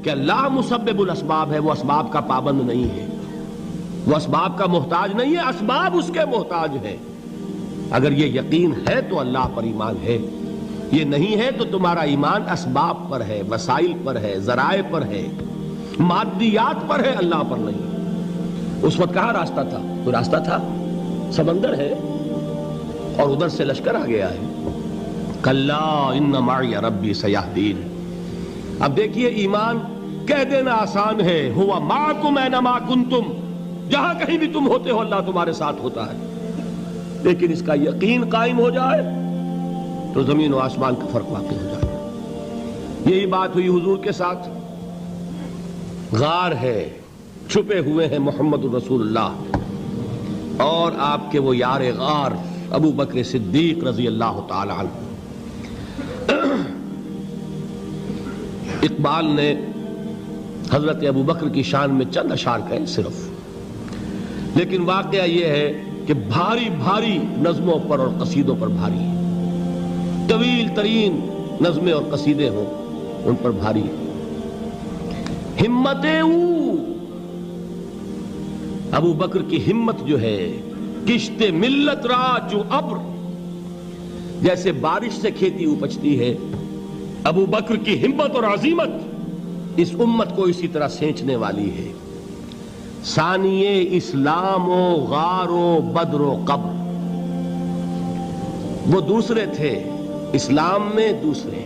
کہ اللہ مسبب الاسباب ہے، وہ اسباب کا پابند نہیں ہے، وہ اسباب کا محتاج نہیں ہے، اسباب اس کے محتاج ہیں۔ اگر یہ یقین ہے تو اللہ پر ایمان ہے، یہ نہیں ہے تو تمہارا ایمان اسباب پر ہے، وسائل پر ہے، ذرائع پر ہے، مادیات پر ہے، اللہ پر نہیں۔ اس وقت کہاں راستہ تھا؟ کوئی راستہ تھا؟ سمندر ہے اور ادھر سے لشکر آ گیا ہے۔ کلا ان معی ربی سیہدین۔ اب دیکھیے ایمان کہہ دینا آسان ہے، ہوا معکم اینما کنتم، جہاں کہیں بھی تم ہوتے ہو اللہ تمہارے ساتھ ہوتا ہے، لیکن اس کا یقین قائم ہو جائے تو زمین و آسمان کا فرق واقع ہو جائے۔ یہی بات ہوئی حضور کے ساتھ۔ غار ہے، چھپے ہوئے ہیں محمد الرسول اللہ اور آپ کے وہ یار غار ابو بکر صدیق رضی اللہ تعالی عنہ۔ اقبال نے حضرت ابو بکر کی شان میں چند اشعار کہے صرف، لیکن واقعہ یہ ہے کہ بھاری بھاری نظموں پر اور قصیدوں پر بھاری ہے، طویل ترین نظمیں اور قصیدے ہوں ان پر بھاری ہے۔ ہمت ابو بکر کی ہمت جو ہے، کشت ملت را جو ابر، جیسے بارش سے کھیتی اپجتی ہے، ابو بکر کی ہمت اور عظیمت اس امت کو اسی طرح سینچنے والی ہے۔ ثانی اسلام و غار و بدر و قبر، وہ دوسرے تھے اسلام میں، دوسرے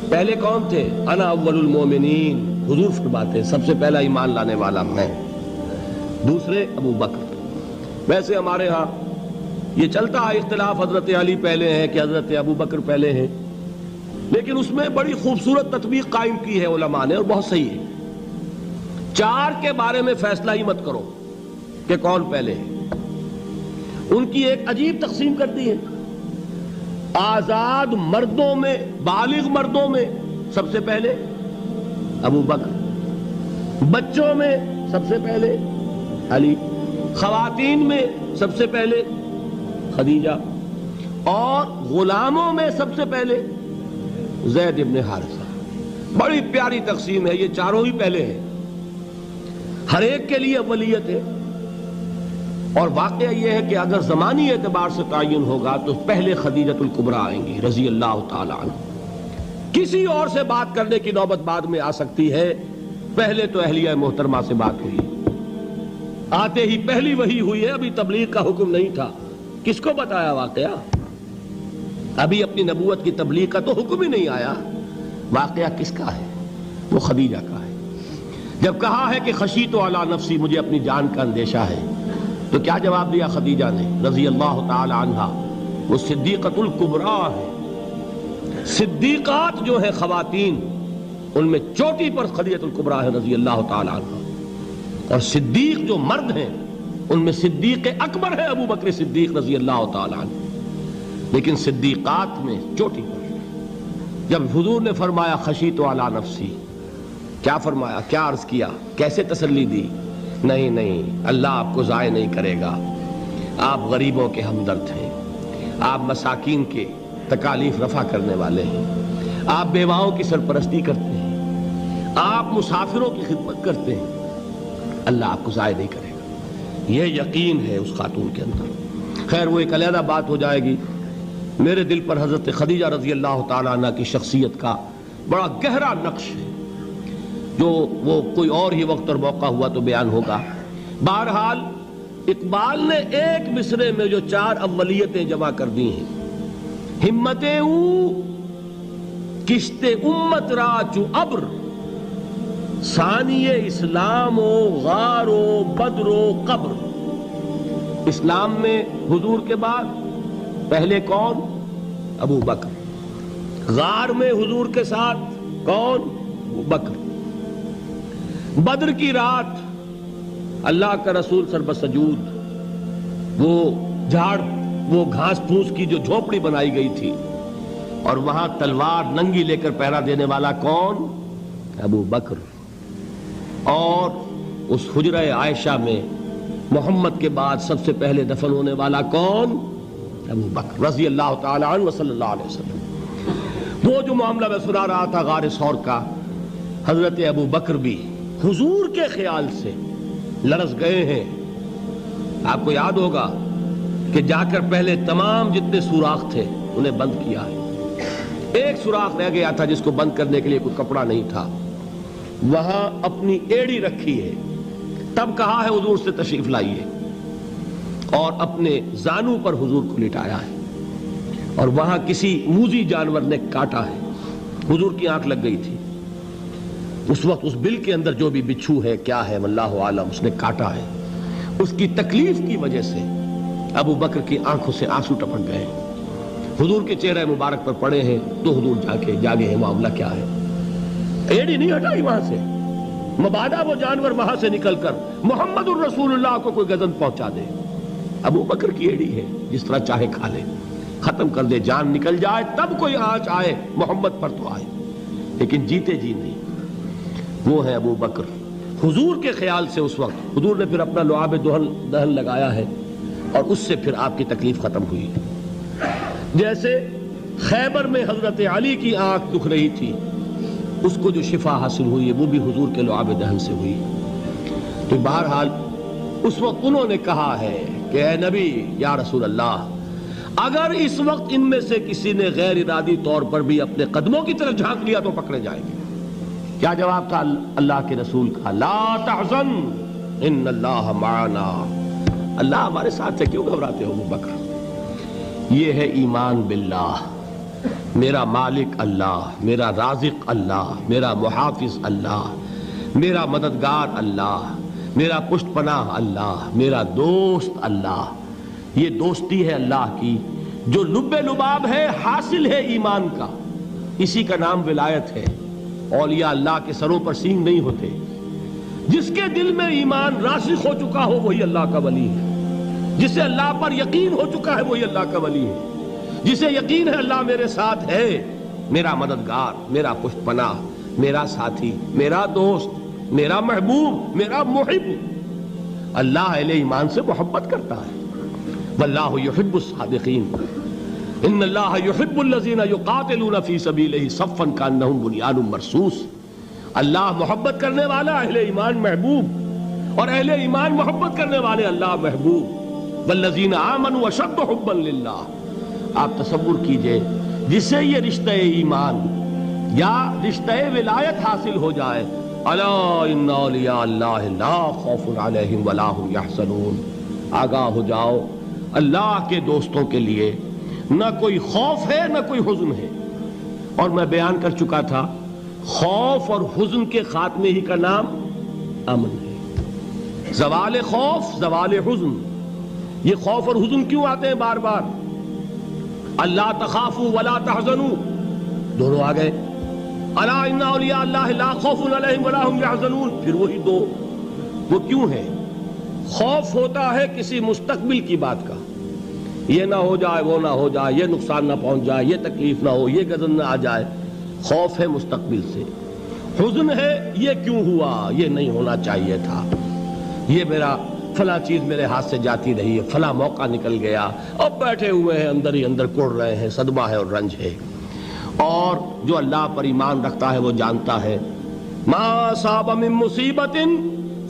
پہلے کون تھے؟ انا اول المومنین، حضور فرماتے ہیں سب سے پہلا ایمان لانے والا میں، دوسرے ابو بکر۔ ویسے ہمارے ہاں یہ چلتا ہے اختلاف، حضرت علی پہلے ہیں کہ حضرت ابو بکر پہلے ہیں، لیکن اس میں بڑی خوبصورت تطبیق قائم کی ہے علماء نے اور بہت صحیح ہے۔ چار کے بارے میں فیصلہ ہی مت کرو کہ کون پہلے ہے، ان کی ایک عجیب تقسیم کر دی ہے۔ آزاد مردوں میں، بالغ مردوں میں سب سے پہلے ابو بکر، بچوں میں سب سے پہلے علی، خواتین میں سب سے پہلے خدیجہ، اور غلاموں میں سب سے پہلے زید ابن حارثہ۔ بڑی پیاری تقسیم ہے، یہ چاروں ہی پہلے ہیں، ہر ایک کے لیے اولیت ہے۔ اور واقعہ یہ ہے کہ اگر زمانی اعتبار سے تعین ہوگا تو پہلے خدیجۃ الکبریٰ آئیں گی رضی اللہ تعالی عنہ۔ کسی اور سے بات کرنے کی نوبت بعد میں آ سکتی ہے، پہلے تو اہلیہ محترمہ سے بات ہوئی، آتے ہی پہلی وحی ہوئی ہے، ابھی تبلیغ کا حکم نہیں تھا۔ کس کو بتایا واقعہ؟ ابھی اپنی نبوت کی تبلیغ کا تو حکم ہی نہیں آیا۔ واقعہ کس کا ہے؟ وہ خدیجہ کا ہے۔ جب کہا ہے کہ خشیت علی نفسی، مجھے اپنی جان کا اندیشہ ہے، تو کیا جواب دیا خدیجہ نے رضی اللہ تعالی عنہا؟ وہ صدیقۃ الکبریٰ ہے۔ صدیقات جو ہیں خواتین، ان میں چوٹی پر خدیجۃ الکبریٰ ہے رضی اللہ تعالی عنہا، اور صدیق جو مرد ہیں ان میں صدیق اکبر ہے ابو بکر صدیق رضی اللہ تعالی عنہ، لیکن صدیقات میں چوٹی پر۔ جب حضور نے فرمایا خشیت علی نفسی، کیا فرمایا؟ کیا عرض کیا؟ کیسے تسلی دی؟ نہیں نہیں، اللہ آپ کو ضائع نہیں کرے گا، آپ غریبوں کے ہمدرد ہیں، آپ مساکین کے تکالیف رفع کرنے والے ہیں، آپ بیواؤں کی سرپرستی کرتے ہیں، آپ مسافروں کی خدمت کرتے ہیں، اللہ آپ کو ضائع نہیں کرے گا۔ یہ یقین ہے اس خاتون کے اندر۔ خیر وہ ایک علیحدہ بات ہو جائے گی۔ میرے دل پر حضرت خدیجہ رضی اللہ تعالیٰ عنہ کی شخصیت کا بڑا گہرا نقش ہے، جو وہ کوئی اور ہی وقت اور موقع ہوا تو بیان ہوگا۔ بہرحال اقبال نے ایک مصرے میں جو چار اولیتیں جمع کر دی ہیں، ہمت او کشت امت را چو ابر، ثانی اسلام و غار و بدر و قبر۔ اسلام میں حضور کے بعد پہلے کون؟ ابو بکر۔ غار میں حضور کے ساتھ کون؟ ابو بکر۔ بدر کی رات اللہ کا رسول سربسجود، وہ جھاڑ، وہ گھاس پھوس کی جو جھوپڑی بنائی گئی تھی، اور وہاں تلوار ننگی لے کر پہرا دینے والا کون؟ ابو بکر۔ اور اس حجرہ عائشہ میں محمد کے بعد سب سے پہلے دفن ہونے والا کون؟ ابو بکر رضی اللہ تعالی عنہ وصلی اللہ علیہ وسلم۔ وہ جو معاملہ میں سنا رہا تھا غار ثور کا، حضرت ابو بکر بھی حضور کے خیال سے لرز گئے ہیں. آپ کو یاد ہوگا کہ جا کر پہلے تمام جتنے سوراخ تھے انہیں بند کیا ہے. ایک سوراخ رہ گیا تھا جس کو بند کرنے کے لیے کوئی کپڑا نہیں تھا. وہاں اپنی ایڑی رکھی ہے. تب کہا ہے حضور سے تشریف لائیے, اور اپنے زانو پر حضور کو لٹایا ہے. اور وہاں کسی موذی جانور نے کاٹا ہے. حضور کی آنکھ لگ گئی تھی. اس وقت اس بل کے اندر جو بھی بچھو ہے کیا ہے واللہ عالم, اس نے کاٹا ہے. اس کی تکلیف کی وجہ سے ابو بکر کی آنکھوں سے آنسو ٹپک گئے. حضور کے چہرے مبارک پر پڑے ہیں تو حضور جاگے ہیں. معاملہ کیا ہے؟ ایڑی نہیں ہٹائی وہاں سے, مبادا وہ جانور وہاں سے نکل کر محمد الرسول اللہ کو کوئی گزن پہنچا دے. ابو بکر کی ایڑی ہے, جس طرح چاہے کھا لے, ختم کر دے, جان نکل جائے تب کوئی آنچ آئے محمد پر تو آئے, لیکن جیتے جی نہیں. وہ ہے ابو بکر. حضور کے خیال سے اس وقت حضور نے پھر اپنا لعاب دہن لگایا ہے, اور اس سے پھر آپ کی تکلیف ختم ہوئی. جیسے خیبر میں حضرت علی کی آنکھ دکھ رہی تھی, اس کو جو شفا حاصل ہوئی ہے وہ بھی حضور کے لعاب دہن سے ہوئی. تو بہرحال اس وقت انہوں نے کہا ہے کہ اے نبی یا رسول اللہ, اگر اس وقت ان میں سے کسی نے غیر ارادی طور پر بھی اپنے قدموں کی طرف جھانک لیا تو پکڑے جائیں گے. کیا جواب تھا اللہ کے رسول کا؟ لا تحزن ان اللہ معنا. اللہ ہمارے ساتھ ہے, کیوں گھبراتے ہو ابو بکر؟ یہ ہے ایمان باللہ. میرا مالک اللہ, میرا رازق اللہ, میرا محافظ اللہ, میرا مددگار اللہ, میرا پشت پناہ اللہ, میرا دوست اللہ. یہ دوستی ہے اللہ کی جو لب لباب ہے, حاصل ہے ایمان کا. اسی کا نام ولایت ہے. اولیاء اللہ کے سروں پر سینگ نہیں ہوتے. جس کے دل میں ایمان راسخ ہو چکا ہو وہی اللہ کا ولی ہے. جسے اللہ پر یقین ہو چکا ہے وہی اللہ کا ولی ہے. جسے یقین ہے اللہ میرے ساتھ ہے, میرا مددگار, میرا پشت پناہ, میرا ساتھی, میرا دوست, میرا محبوب, میرا محب. اللہ اہل ایمان سے محبت کرتا ہے. واللہ یحب الصادقین. ان اللہ یحب الذین یقاتلون فی سبیلہ صفا کانہم بنیان مرصوص. اللہ محبت کرنے والا, اہل ایمان محبوب, اور اہل ایمان محبت کرنے والے اللہ محبوب. والذین آمنوا اشد حبا للہ. آپ تصور کیجئے جسے یہ رشتہ ایمان یا رشتہ ولایت حاصل ہو جائے, الا ان اولیاء اللہ لا خوف علیہم ولا هم یحزنون. آگاہ ہو جاؤ, اللہ کے دوستوں کے لیے نہ کوئی خوف ہے نہ کوئی حزن ہے. اور میں بیان کر چکا تھا, خوف اور حزن کے خاتمے ہی کا نام امن ہے. زوال خوف, زوال حزن. یہ خوف اور حزن کیوں آتے ہیں بار بار؟ اللہ تخافوا ولا تحزنوا, دونوں آ گئے. الا ان اولیاء اللہ لا خوف علیہم ولا هم یحزنون, پھر وہی دو. وہ کیوں ہے؟ خوف ہوتا ہے کسی مستقبل کی بات کا, یہ نہ ہو جائے, وہ نہ ہو جائے, یہ نقصان نہ پہنچ جائے, یہ تکلیف نہ ہو, یہ غضب نہ آ جائے. خوف ہے مستقبل سے. حزن ہے یہ کیوں ہوا, یہ نہیں ہونا چاہیے تھا, یہ میرا فلاں چیز میرے ہاتھ سے جاتی رہی ہے, فلاں موقع نکل گیا, اب بیٹھے ہوئے ہیں اندر ہی اندر کڑ رہے ہیں, صدمہ ہے اور رنج ہے. اور جو اللہ پر ایمان رکھتا ہے وہ جانتا ہے ما اصاب من مصیبت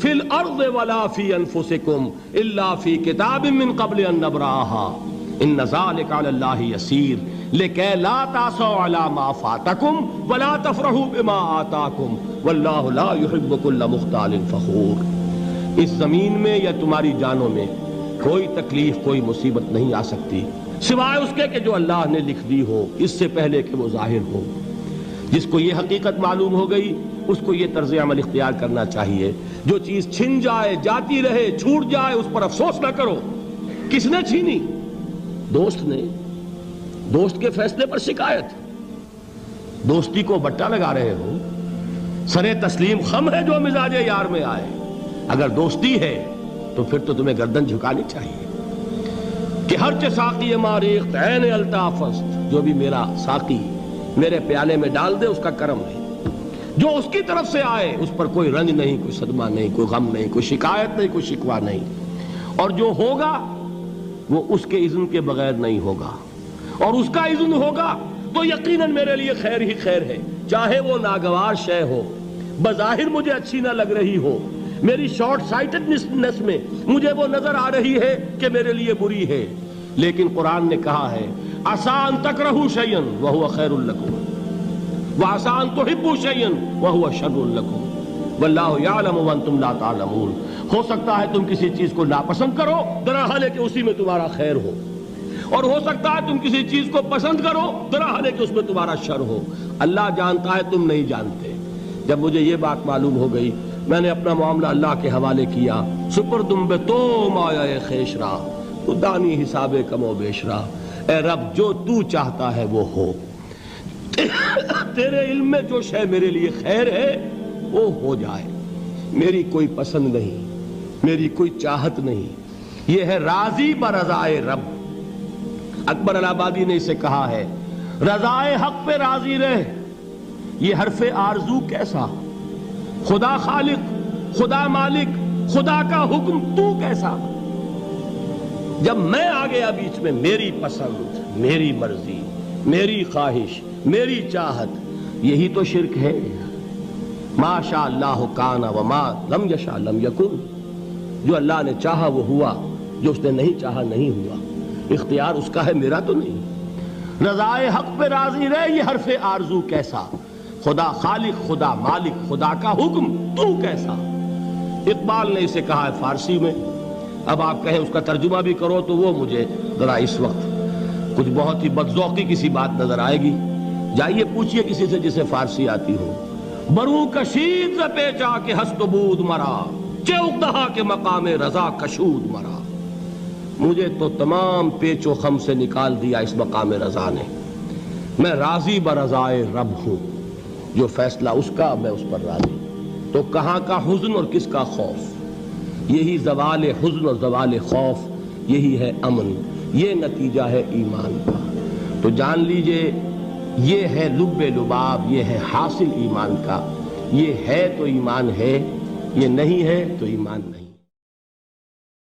فی الارض ولا فی انفسکم الا فی کتاب من قبل ان نبرأها ان ذلک علی اللہ یسیر لکی لا تعصوا علی ما فاتکم ولا تفرحوا بما آتاکم واللہ لا یحب کل مختال فخور. اس زمین میں یا تمہاری جانوں میں کوئی تکلیف, کوئی مصیبت نہیں آ سکتی سوائے اس کے کہ جو اللہ نے لکھ دی ہو, اس سے پہلے کہ وہ ظاہر ہو. جس کو یہ حقیقت معلوم ہو گئی اس کو یہ طرز عمل اختیار کرنا چاہیے. جو چیز چھن جائے, جاتی رہے, چھوٹ جائے, اس پر افسوس نہ کرو. کس نے چھینی؟ دوست نے. دوست کے فیصلے پر شکایت. دوستی کو بٹا لگا رہے ہو, سرے تسلیم خم ہے جو مزاج یار میں آئے. اگر دوستی ہے تو پھر تو تمہیں گردن جھکانی چاہیے کہ ہر چہ ساقی ماریخت عین الطافست, جو بھی میرا ساقی میرے پیالے میں ڈال دے اس کا کرم ہے. جو اس کی طرف سے آئے اس پر کوئی رنج نہیں, کوئی صدمہ نہیں, کوئی غم نہیں, کوئی شکایت نہیں, کوئی شکوہ نہیں. اور جو ہوگا وہ اس کے اذن کے بغیر نہیں ہوگا, اور اس کا اذن ہوگا تو یقیناً میرے لیے خیر ہی خیر ہے, چاہے وہ ناگوار شے ہو. بظاہر مجھے اچھی نہ لگ رہی ہو، میری شارٹ سائٹڈنس میں مجھے وہ نظر آ رہی ہے کہ میرے لیے بری ہے، لیکن قرآن نے کہا ہے عسیٰ ان تکرہوا شیئا وہو خیر لکم وعسیٰ ان تحبوا شیئا وہو شر لکم واللہ یعلم وانتم لا تعلمون۔ ہو سکتا ہے تم کسی چیز کو ناپسند کرو درحال ہے کہ اسی میں تمہارا خیر ہو، اور ہو سکتا ہے تم کسی چیز کو پسند کرو درحال ہے کہ اس میں تمہارا شر ہو۔ اللہ جانتا ہے، تم نہیں جانتے۔ جب مجھے یہ بات معلوم ہو گئی، میں نے اپنا معاملہ اللہ کے حوالے کیا۔ سپردم بے تو مایا خیش را تو دانی حساب کم و بیش را، اے رب جو تو چاہتا ہے وہ ہو، تیرے علم میں جو شے میرے لیے خیر ہے وہ ہو جائے، میری کوئی پسند نہیں، میری کوئی چاہت نہیں، یہ ہے راضی برضائے رب۔ اکبر الہ آبادی نے اسے کہا ہے رضائے حق پہ راضی رہ، یہ حرف آرزو کیسا، خدا خالق، خدا مالک، خدا کا حکم تو کیسا۔ جب میں آ گیا بیچ میں، میری پسند، میری مرضی، میری خواہش، میری چاہت، یہی تو شرک ہے۔ ما شاء اللہ کان وما لم یشاء لم یکن، جو اللہ نے چاہا وہ ہوا، جو اس نے نہیں چاہا نہیں ہوا، اختیار اس کا ہے، میرا تو نہیں۔ رضائے حق پہ راضی رہے، یہ حرف آرزو کیسا، خدا خالق، خدا مالک، خدا کا حکم تو کیسا۔ اقبال نے اسے کہا ہے فارسی میں، اب آپ کہیں اس کا ترجمہ بھی کرو تو وہ مجھے ذرا اس وقت کچھ بہت ہی بدذوقی کسی بات نظر آئے گی۔ جائیے پوچھئے کسی سے جسے فارسی آتی ہو۔ برو کشید ز پیچا کے ہست و بود مرا، چوک دہا کے مقام رضا کشود مرا۔ مجھے تو تمام پیچ و خم سے نکال دیا اس مقام رضا نے، میں راضی برضائے رب ہوں، جو فیصلہ اس کا میں اس پر راضی۔ تو کہاں کا حزن اور کس کا خوف، یہی زوال حزن اور زوال خوف، یہی ہے امن، یہ نتیجہ ہے ایمان کا۔ تو جان لیجئے یہ ہے لب لباب، یہ ہے حاصل ایمان کا، یہ ہے تو ایمان ہے، یہ نہیں ہے تو ایمان نہیں۔